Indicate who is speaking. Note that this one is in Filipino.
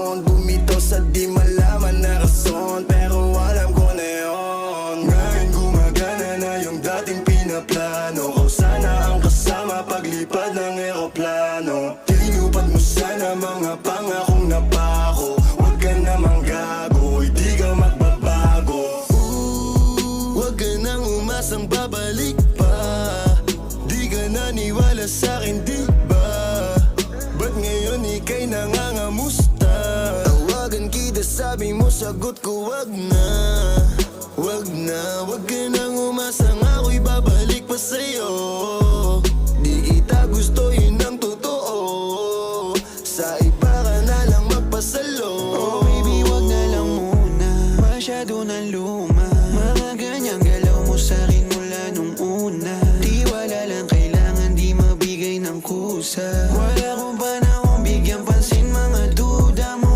Speaker 1: Bumitaw sa di malaman na rason, pero alam ko na yun. Ngayon gumagana na yung dating pinaplano ko. Sana ang kasama paglipad ng eroplano. Tinupad mo sana mga pangakong napako. Huwag ka namang gago, hindi ka magbabago. Huwag ka nang umasang babalik pa. Di ka naniwala sa'kin, di ba? Ba't ngayon ika'y nangangamusta? Tawagan kita, sabi mo, sagot ko wag na. Wag na, wag ka nang umasang ako'y babalik pa sa'yo.